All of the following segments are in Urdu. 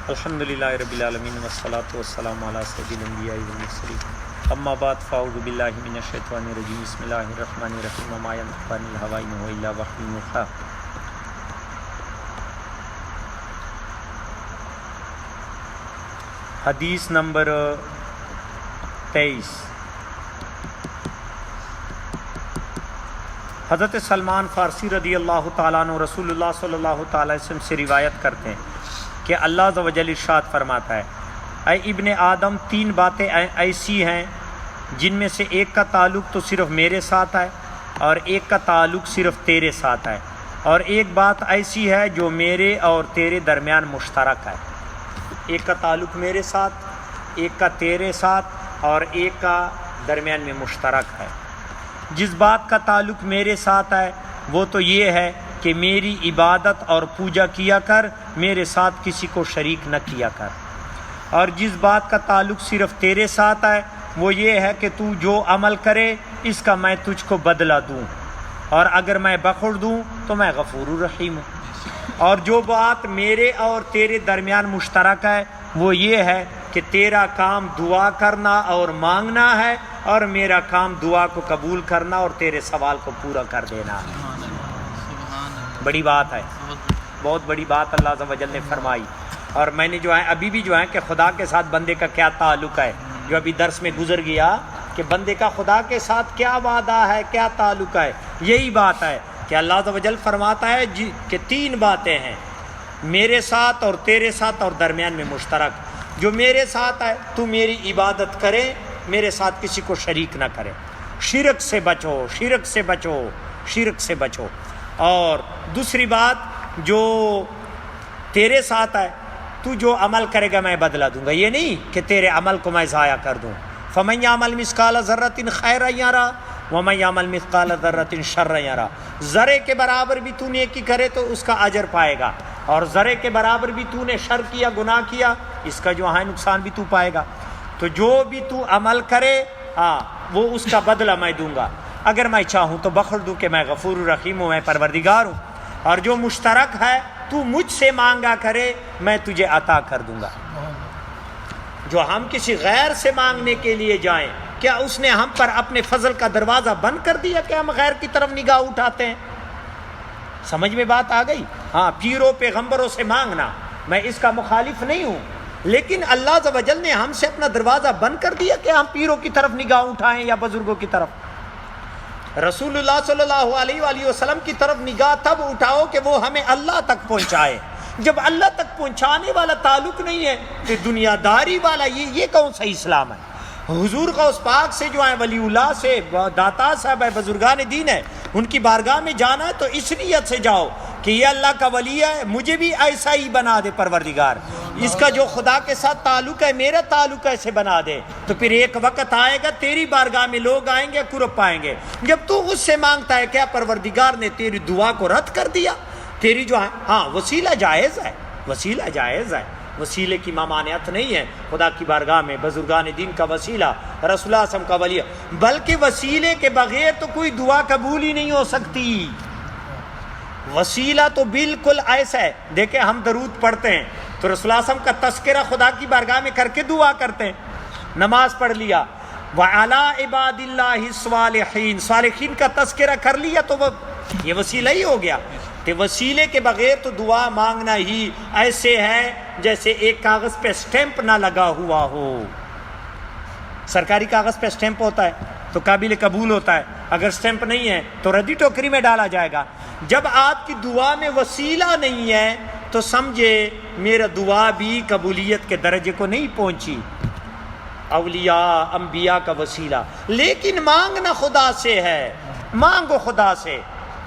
الحمدللہ رب العالمین والصلاة والسلام علی سید الانبیاء والمرسلین اما بعد فاعوذ باللہ من الشیطان الرجیم بسم اللہ الرحمن الرحیم وما ینطق عن الہوی ان هو الا وحی یوحی۔ حدیث نمبر 23، حضرت سلمان فارسی رضی اللہ تعالیٰ عنہ رسول اللہ صلی اللہ تعالیٰ علیہ وسلم سے روایت کرتے ہیں کہ اللہ عز و جل ارشاد فرماتا ہے، اے ابن آدم، 3 باتیں ایسی ہیں جن میں سے ایک کا تعلق تو صرف میرے ساتھ ہے اور ایک کا تعلق صرف تیرے ساتھ ہے، اور ایک بات ایسی ہے جو میرے اور تیرے درمیان مشترک ہے۔ ایک کا تعلق میرے ساتھ، ایک کا تیرے ساتھ، اور ایک کا درمیان میں مشترک ہے۔ جس بات کا تعلق میرے ساتھ ہے وہ تو یہ ہے کہ میری عبادت اور پوجا کیا کر، میرے ساتھ کسی کو شریک نہ کیا کر۔ اور جس بات کا تعلق صرف تیرے ساتھ ہے وہ یہ ہے کہ تو جو عمل کرے اس کا میں تجھ کو بدلہ دوں، اور اگر میں بخش دوں تو میں غفور الرحیم ہوں۔ اور جو بات میرے اور تیرے درمیان مشترک ہے وہ یہ ہے کہ تیرا کام دعا کرنا اور مانگنا ہے، اور میرا کام دعا کو قبول کرنا اور تیرے سوال کو پورا کر دینا ہے۔ بڑی بات ہے، بہت بڑی بات اللہ عز و جل نے فرمائی۔ اور میں نے جو ہے ابھی بھی جو ہے کہ خدا کے ساتھ بندے کا کیا تعلق ہے، جو ابھی درس میں گزر گیا کہ بندے کا خدا کے ساتھ کیا وعدہ ہے، کیا تعلق ہے، یہی بات ہے کہ اللہ عز و جل فرماتا ہے کہ 3 باتیں ہیں میرے ساتھ اور تیرے ساتھ اور درمیان میں مشترک۔ جو میرے ساتھ ہے تو میری عبادت کرے، میرے ساتھ کسی کو شریک نہ کرے، شرک سے بچو، شرک سے بچو، شرک سے بچو۔ اور دوسری بات جو تیرے ساتھ ہے، تو جو عمل کرے گا میں بدلہ دوں گا، یہ نہیں کہ تیرے عمل کو میں ضائع کر دوں۔ فَمَن يَعْمَلْ مِثْقَالَ ذَرَّةٍ خَيْرًا يَرَهُ وَمَن يَعْمَلْ مِثْقَالَ ذَرَّةٍ شَرًّا يَرَهُ۔ ذرے کے برابر بھی تو نیکی کرے تو اس کا اجر پائے گا، اور ذرے کے برابر بھی تو نے شر کیا، گناہ کیا، اس کا جو ہے نقصان بھی تو پائے گا۔ تو جو بھی تو عمل کرے وہ اس کا بدلہ میں دوں گا، اگر میں چاہوں تو بخش دوں کہ میں غفور الرحیم ہوں، میں پروردگار ہوں۔ اور جو مشترک ہے تو مجھ سے مانگا کرے میں تجھے عطا کر دوں گا۔ جو ہم کسی غیر سے مانگنے کے لیے جائیں، کیا اس نے ہم پر اپنے فضل کا دروازہ بند کر دیا کہ ہم غیر کی طرف نگاہ اٹھاتے ہیں؟ سمجھ میں بات آ گئی؟ ہاں، پیروں پیغمبروں سے مانگنا، میں اس کا مخالف نہیں ہوں، لیکن اللہ عز و جل نے ہم سے اپنا دروازہ بند کر دیا کہ ہم پیروں کی طرف نگاہ اٹھائیں یا بزرگوں کی طرف۔ رسول اللہ صلی اللہ علیہ وآلہ وسلم کی طرف نگاہ تب اٹھاؤ کہ وہ ہمیں اللہ تک پہنچائے۔ جب اللہ تک پہنچانے والا تعلق نہیں ہے تو دنیا داری والا یہ کون سا اسلام ہے؟ حضور غوث پاک سے جو ہے، ولی اللہ سے، داتا صاحب ہے، بزرگان دین ہے، ان کی بارگاہ میں جانا ہے تو اس نیت سے جاؤ کہ یہ اللہ کا ولی ہے، مجھے بھی ایسا ہی بنا دے پروردگار، اس کا جو خدا کے ساتھ تعلق ہے میرا تعلق ایسے بنا دے۔ تو پھر ایک وقت آئے گا تیری بارگاہ میں لوگ آئیں گے، قرب پائیں گے۔ جب تو اس سے مانگتا ہے کیا پروردگار نے تیری دعا کو رد کر دیا؟ تیری جو ہے وسیلہ جائز ہے، وسیلہ جائز ہے، وسیلے کی ممانعت نہیں ہے۔ خدا کی بارگاہ میں بزرگان دین کا وسیلہ، رسول اللہ صلی اللہ علیہ وسلم کا ولی، بلکہ وسیلے کے بغیر تو کوئی دعا قبول ہی نہیں ہو سکتی۔ وسیلہ تو بالکل ایسا ہے، دیکھیں ہم درود پڑھتے ہیں تو رسول اللہ صلی اللہ علیہ وسلم کا تذکرہ خدا کی بارگاہ میں کر کے دعا کرتے ہیں۔ نماز پڑھ لیا، وَعَلَىٰ عِبَادِ اللَّهِ الصَّالِحِينَ، صالحین کا تذکرہ کر لیا تو وہ یہ وسیلہ ہی ہو گیا۔ کہ وسیلے کے بغیر تو دعا مانگنا ہی ایسے ہے جیسے ایک کاغذ پہ سٹیمپ نہ لگا ہوا ہو۔ سرکاری کاغذ پہ سٹیمپ ہوتا ہے تو قابل قبول ہوتا ہے، اگر سٹیمپ نہیں ہے تو ردی ٹوکری میں ڈالا جائے گا۔ جب آپ کی دعا میں وسیلہ نہیں ہے تو سمجھے میرا دعا بھی قبولیت کے درجے کو نہیں پہنچی۔ اولیاء انبیاء کا وسیلہ، لیکن مانگنا خدا سے ہے، مانگو خدا سے۔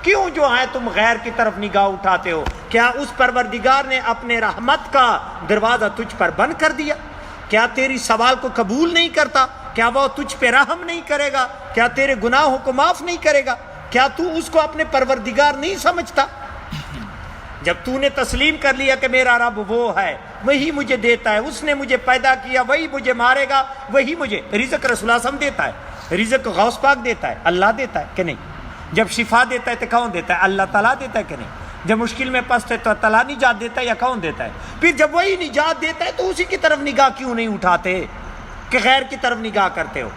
کیوں جو ہے تم غیر کی طرف نگاہ اٹھاتے ہو؟ کیا اس پروردگار نے اپنے رحمت کا دروازہ تجھ پر بند کر دیا؟ کیا تیری سوال کو قبول نہیں کرتا؟ کیا وہ تجھ پہ رحم نہیں کرے گا؟ کیا تیرے گناہوں کو معاف نہیں کرے گا؟ کیا تو اس کو اپنے پروردگار نہیں سمجھتا؟ جب تو نے تسلیم کر لیا کہ میرا رب وہ ہے، وہی مجھے دیتا ہے، اس نے مجھے پیدا کیا، وہی مجھے مارے گا، وہی مجھے رزق، رسول اللہ صلی اللہ علیہ وسلم دیتا ہے، رزق غوث پاک دیتا ہے، اللہ دیتا ہے کہ نہیں؟ جب شفا دیتا ہے تو کون دیتا ہے؟ اللہ تعالیٰ دیتا ہے کہ نہیں؟ جب مشکل میں پستے تو اللہ نجات دیتا ہے یا کون دیتا ہے؟ پھر جب وہی نجات دیتا ہے تو اسی کی طرف نگاہ کیوں نہیں اٹھاتے کہ غیر کی طرف نگاہ کرتے ہو؟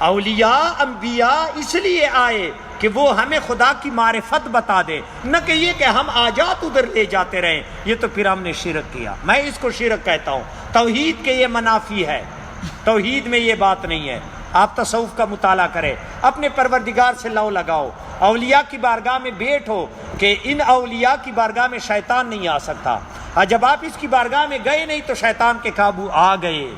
اولیاء انبیاء اس لیے آئے کہ وہ ہمیں خدا کی معرفت بتا دے، نہ کہ یہ کہ ہم آجات ادھر لے جاتے رہیں۔ یہ تو پھر ہم نے شرک کیا، میں اس کو شرک کہتا ہوں۔ توحید کے یہ منافی ہے، توحید میں یہ بات نہیں ہے۔ آپ تصوف کا مطالعہ کریں، اپنے پروردگار سے لو لگاؤ، اولیاء کی بارگاہ میں بیٹھو کہ ان اولیاء کی بارگاہ میں شیطان نہیں آ سکتا، اور جب آپ اس کی بارگاہ میں گئے نہیں تو شیطان کے قابو آ گئے۔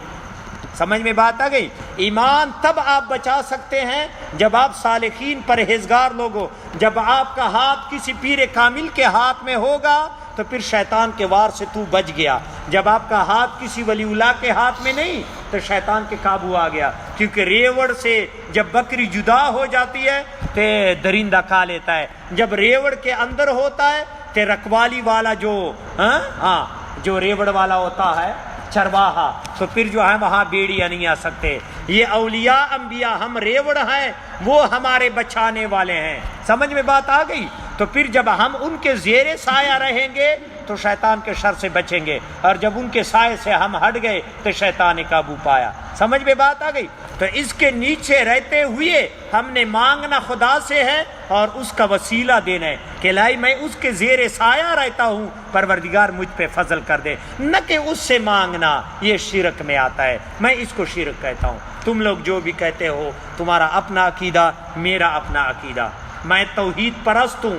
سمجھ میں بات آ گئی؟ ایمان تب آپ بچا سکتے ہیں جب آپ صالحین پرہیزگار لوگ ہو۔ جب آپ کا ہاتھ کسی پیر کامل کے ہاتھ میں ہوگا تو پھر شیطان کے وار سے تو بچ گیا۔ جب آپ کا ہاتھ کسی ولی اللہ کے ہاتھ میں نہیں تو شیطان کے قابو آ گیا، کیونکہ ریوڑ سے جب بکری جدا ہو جاتی ہے تو درندہ کھا لیتا ہے، جب ریوڑ کے اندر ہوتا ہے تو رکوالی والا جو ریوڑ والا ہوتا ہے چرواہا، تو پھر جو ہے وہاں بیڑیاں نہیں آ سکتے۔ یہ اولیاء انبیاء، ہم ریوڑ ہیں، وہ ہمارے بچانے والے ہیں۔ سمجھ میں بات آ گئی؟ تو پھر جب ہم ان کے زیر سایہ رہیں گے تو شیطان کے شر سے بچیں گے، اور جب ان کے سائے سے ہم ہٹ گئے تو شیطان نے قابو پایا۔ سمجھ میں بات آ گئی؟ تو اس کے نیچے رہتے ہوئے ہم نے مانگنا خدا سے ہے اور اس کا وسیلہ دینا ہے کہ لائی میں اس کے زیر سایہ رہتا ہوں، پروردگار مجھ پہ فضل کر دے، نہ کہ اس سے مانگنا۔ یہ شرک میں آتا ہے، میں اس کو شرک کہتا ہوں۔ تم لوگ جو بھی کہتے ہو، تمہارا اپنا عقیدہ، میرا اپنا عقیدہ۔ میں توحید پرست ہوں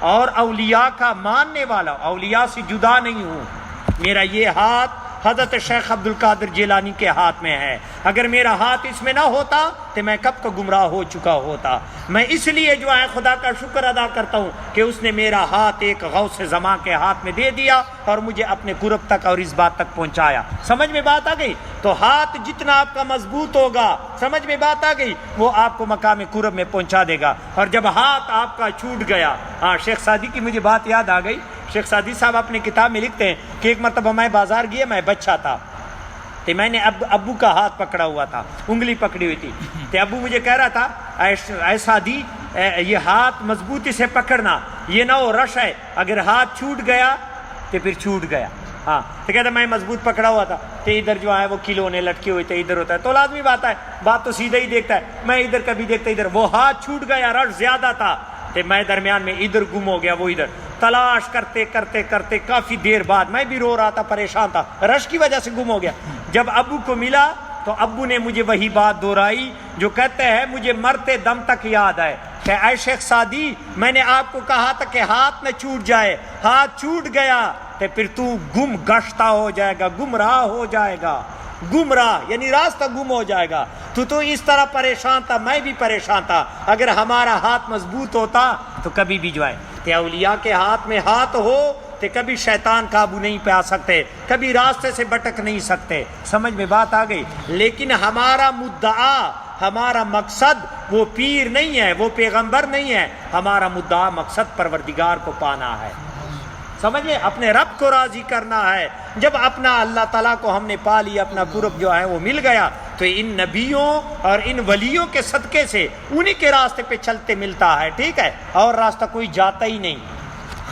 اور اولیاء کا ماننے والا، اولیاء سے جدا نہیں ہوں۔ میرا یہ ہاتھ حضرت شیخ عبد القادر جیلانی کے ہاتھ میں ہے، اگر میرا ہاتھ اس میں نہ ہوتا تو میں کب کا گمراہ ہو چکا ہوتا۔ میں اس لیے جو ہے خدا کا شکر ادا کرتا ہوں کہ اس نے میرا ہاتھ ایک غوث زماں کے ہاتھ میں دے دیا اور مجھے اپنے قرب تک اور اس بات تک پہنچایا۔ سمجھ میں بات آ گئی؟ تو ہاتھ جتنا آپ کا مضبوط ہوگا، سمجھ میں بات آ گئی، وہ آپ کو مقام قرب میں پہنچا دے گا۔ اور جب ہاتھ آپ کا چھوٹ گیا، شیخ سعدی کی مجھے بات یاد آ گئی۔ شیخ سعدی صاحب اپنی کتاب میں لکھتے ہیں کہ ایک مرتبہ میں بازار گیا، میں بچہ تھا، تو میں نے ابو کا ہاتھ پکڑا ہوا تھا، انگلی پکڑی ہوئی تھی، تو ابو مجھے کہہ رہا تھا اے سعدی یہ ہاتھ مضبوطی سے پکڑنا، یہ نہ ہو رش ہے، اگر ہاتھ چھوٹ گیا تو پھر چھوٹ گیا۔ تو کہتا میں مضبوط پکڑا ہوا تھا، تو ادھر جو ہے وہ کھلونے لٹکے ہوئے تھے، ادھر ہوتا ہے تو لازمی بات ہے، بات تو سیدھا ہی دیکھتا ہے، میں ادھر کبھی دیکھتا ادھر، وہ ہاتھ چھوٹ گیا، رش زیادہ تھا، تو میں درمیان میں ادھر گم ہو گیا، وہ ادھر تلاش کرتے کرتے کرتے کافی دیر بعد میں بھی رو رہا تھا، پریشان تھا، رش کی وجہ سے گم ہو گیا۔ جب ابو کو ملا تو ابو نے مجھے وہی بات دہرائی جو کہتے ہیں مجھے مرتے دم تک یاد ہے کہ اے شیخ سعدی میں نے آپ کو کہا تھا کہ ہاتھ نہ چھوٹ جائے، ہاتھ چھوٹ گیا تو پھر تو گم گشتہ ہو جائے گا، گمراہ ہو جائے گا، گمراہ یعنی راستہ گم ہو جائے گا۔ تو اس طرح پریشان تھا، میں بھی پریشان تھا، اگر ہمارا ہاتھ مضبوط ہوتا تو کبھی بھی جو ہے کہ اولیاء کے ہاتھ میں ہاتھ ہو تو کبھی شیطان قابو نہیں پہ آ سکتے، کبھی راستے سے بھٹک نہیں سکتے۔ سمجھ میں بات آ گئی؟ لیکن ہمارا مدعا، ہمارا مقصد وہ پیر نہیں ہے، وہ پیغمبر نہیں ہے، ہمارا مدعا مقصد پروردگار کو پانا ہے، سمجھے، اپنے رب کو راضی کرنا ہے۔ جب اپنا اللہ تعالیٰ کو ہم نے پا لیا، اپنا قرب جو ہے وہ مل گیا، تو ان نبیوں اور ان ولیوں کے صدقے سے انہی کے راستے پہ چلتے ملتا ہے، ٹھیک ہے، اور راستہ کوئی جاتا ہی نہیں۔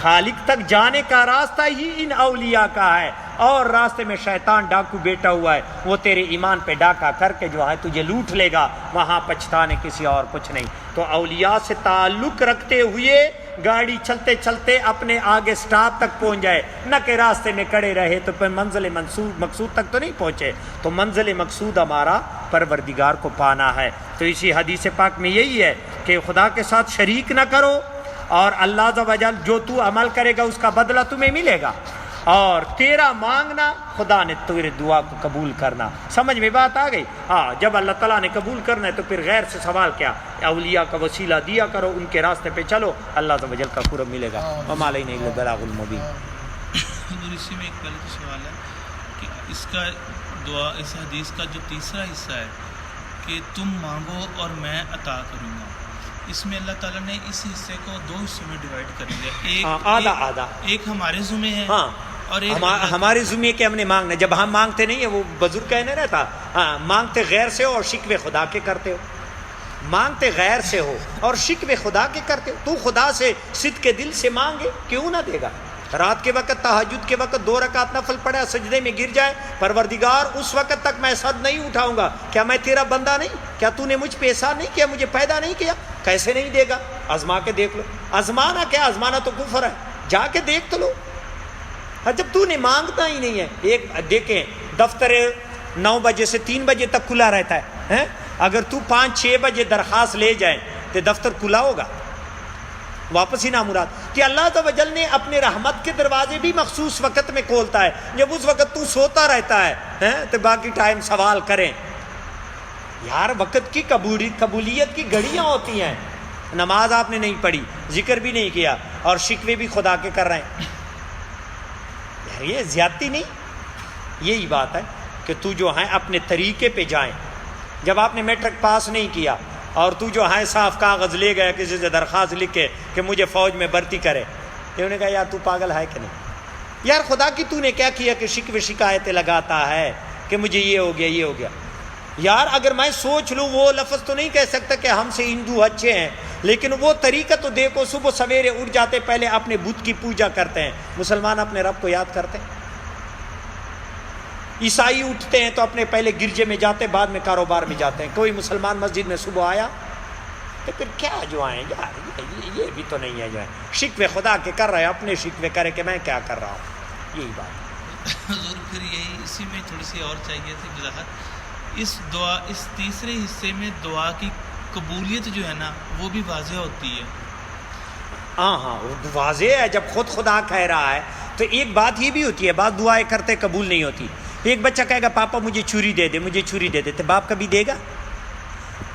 خالق تک جانے کا راستہ ہی ان اولیاء کا ہے، اور راستے میں شیطان ڈاکو بیٹھا ہوا ہے، وہ تیرے ایمان پہ ڈاکہ کر کے جو ہے تجھے لوٹ لے گا، وہاں پچھتانے کسی اور کچھ نہیں۔ تو اولیاء سے تعلق رکھتے ہوئے گاڑی چلتے چلتے اپنے آگے سٹاپ تک پہنچ جائے، نہ کہ راستے میں کڑے رہے تو پھر منزل مقصود تک تو نہیں پہنچے۔ تو منزل مقصود ہمارا پروردگار کو پانا ہے۔ تو اسی حدیث پاک میں یہی ہے کہ خدا کے ساتھ شریک نہ کرو، اور اللہ عز و جل جو تو عمل کرے گا اس کا بدلہ تمہیں ملے گا، اور تیرا مانگنا خدا نے تیرے دعا کو قبول کرنا۔ سمجھ میں بات آ گئی؟ جب اللہ تعالیٰ نے قبول کرنا ہے تو پھر غیر سے سوال کیا؟ اولیاء کا وسیلہ دیا کرو، ان کے راستے پہ چلو، اللہ عز و جل کا قرب ملے گا۔ وما علینا الا البلاغ المبین۔ اسی میں ایک پہلے سوال ہے کہ اس کا دعا، اس حدیث کا جو تیسرا حصہ ہے کہ تم مانگو اور میں عطا کروں گا، اس میں اللہ تعالیٰ نے اس حصے کو دو حصوں میں ڈیوائڈ کر دیا، آدھا ایک ہمارے ذمہ ہے اور ایک ہمارے ذمہ کے ہم نے مانگنا۔ جب ہم مانگتے نہیں ہیں، وہ بزرگ کہنے رہتا مانگتے غیر سے ہو اور شکوے خدا کے کرتے ہو۔ مانگتے غیر سے ہو اور شکوے خدا کے کرتے ہو. تو خدا سے صدق کے دل سے مانگے, کیوں نہ دے گا؟ رات کے وقت تہجد کے وقت 2 رکعت نفل پڑھا, سجدے میں گر جائے, پروردگار اس وقت تک میں صد نہیں اٹھاؤں گا, کیا میں تیرا بندہ نہیں؟ کیا تو نے مجھ پہ احسان نہیں کیا, مجھے پیدا نہیں کیا؟ کیسے نہیں دے گا؟ آزما کے دیکھ لو. آزمانا کیا, آزمانا تو کفر ہے, جا کے دیکھ تو لو. جب تو نے مانگنا ہی نہیں ہے. ایک دیکھیں دفتر 9 بجے سے 3 بجے تک کھلا رہتا ہے, اگر تو 5-6 بجے درخواست لے جائیں تو دفتر کھلا ہوگا؟ واپس ہی نامراد. کہ اللہ عز و جل نے اپنے رحمت کے دروازے بھی مخصوص وقت میں کھولتا ہے, جب اس وقت تو سوتا رہتا ہے تو باقی ٹائم سوال کریں. یار وقت کی قبولیت کی گھڑیاں ہوتی ہیں. نماز آپ نے نہیں پڑھی, ذکر بھی نہیں کیا, اور شکوے بھی خدا کے کر رہے ہیں. یار یہ زیادتی نہیں؟ یہی بات ہے کہ تو جو ہے اپنے طریقے پہ جائیں. جب آپ نے میٹرک پاس نہیں کیا اور تو جو ہے صاف کاغذ لے گیا کسی سے درخواست لکھ کے کہ مجھے فوج میں بھرتی کرے, انہوں نے کہا یار تو پاگل ہے کہ نہیں؟ یار خدا کی تو نے کیا کیا کہ شکوے شکایتیں لگاتا ہے کہ مجھے یہ ہو گیا یہ ہو گیا. یار اگر میں سوچ لوں, وہ لفظ تو نہیں کہہ سکتا کہ ہم سے ہندو اچھے ہیں, لیکن وہ طریقہ تو دیکھو, صبح سویرے اٹھ جاتے پہلے اپنے بت کی پوجا کرتے ہیں. مسلمان اپنے رب کو یاد کرتے ہیں. عیسائی اٹھتے ہیں تو اپنے پہلے گرجے میں جاتے, بعد میں کاروبار میں جاتے ہیں. کوئی مسلمان مسجد میں صبح آیا تو پھر کیا جو آئیں یار, یہ بھی تو نہیں ہے جو ہے شکوے خدا کے کر رہے ہیں, اپنے شکوے کرے کہ میں کیا کر رہا ہوں. یہی بات حضور پھر یہی اسی میں تھوڑی سی اور چاہیے تھی وضاحت. اس دعا, اس تیسرے حصے میں دعا کی قبولیت جو ہے نا وہ بھی واضح ہوتی ہے. ہاں واضح ہے. جب خود خدا کہہ رہا ہے تو ایک بات یہ بھی ہوتی ہے, بعض دعائیں کرتے قبول نہیں ہوتی. ایک بچہ کہے گا پاپا مجھے چھری دے دے, مجھے چھری دے دے, تو باپ کبھی دے گا؟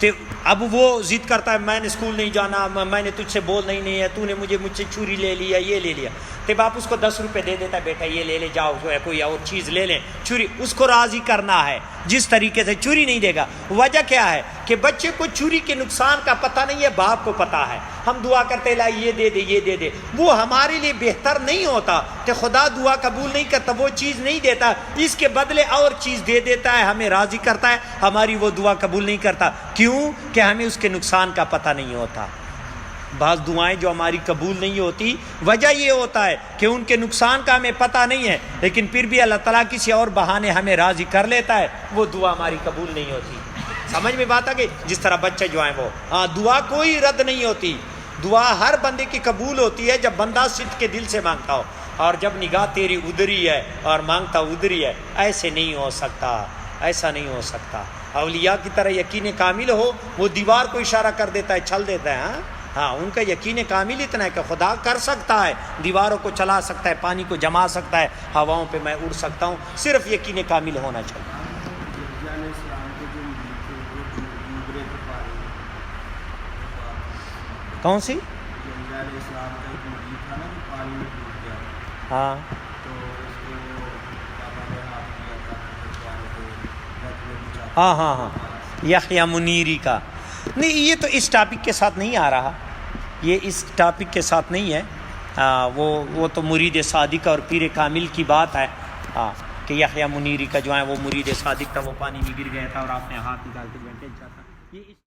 تو اب وہ ضد کرتا ہے میں نے اسکول نہیں جانا, میں نے تجھ سے بولنا ہی نہیں ہے, تو نے مجھ سے چھری لے لیا, یہ لے لیا. تو باپ اس کو 10 روپے دے دیتا ہے, بیٹا یہ لے لے, جاؤ جو ہے کوئی اور چیز لے لیں. چھری اس کو راضی کرنا ہے, جس طریقے سے چھری نہیں دے گا. وجہ کیا ہے کہ بچے کو چھری کے نقصان کا پتہ نہیں ہے, باپ کو پتہ ہے. ہم دعا کرتے لا یہ دے دے یہ دے دے, وہ ہمارے لیے بہتر نہیں ہوتا کہ خدا دعا قبول نہیں کرتا, وہ چیز نہیں دیتا, اس کے بدلے اور چیز دے دیتا ہے, ہمیں راضی کرتا ہے, ہماری وہ دعا قبول نہیں کرتا. کیوں کہ ہمیں اس کے نقصان کا پتہ نہیں ہوتا. بعض دعائیں جو ہماری قبول نہیں ہوتی وجہ یہ ہوتا ہے کہ ان کے نقصان کا ہمیں پتہ نہیں ہے, لیکن پھر بھی اللہ تعالیٰ کسی اور بہانے ہمیں راضی کر لیتا ہے, وہ دعا ہماری قبول نہیں ہوتی. سمجھ میں بات آ گئی؟ جس طرح بچے جو ہیں وہ, دعا کوئی رد نہیں ہوتی. دعا ہر بندے کی قبول ہوتی ہے جب بندہ صدق کے دل سے مانگتا ہو, اور جب نگاہ تیری ادھری ہے اور مانگتا ادھری ہے. ایسے نہیں ہو سکتا, ایسا نہیں ہو سکتا. اولیاء کی طرح یقین کامل ہو, وہ دیوار کو اشارہ کر دیتا ہے, چھل دیتا ہے. ہاں ان کا یقین کامل اتنا ہے کہ خدا کر سکتا ہے, دیواروں کو چلا سکتا ہے, پانی کو جما سکتا ہے, ہواؤں پہ میں اڑ سکتا ہوں. صرف یقین کامل ہونا چاہیے. کون سی؟ ہاں ہاں یحییٰ منیری کا نہیں, یہ تو اس ٹاپک کے ساتھ نہیں آ رہا, یہ اس ٹاپک کے ساتھ نہیں ہے. وہ تو مرید صادق اور پیر کامل کی بات ہے, کہ یحییٰ منیری کا جو ہے وہ مرید صادق تھا, وہ پانی میں گر گیا تھا اور آپ نے ہاتھ نکال کے بیٹھے جاتا. یہ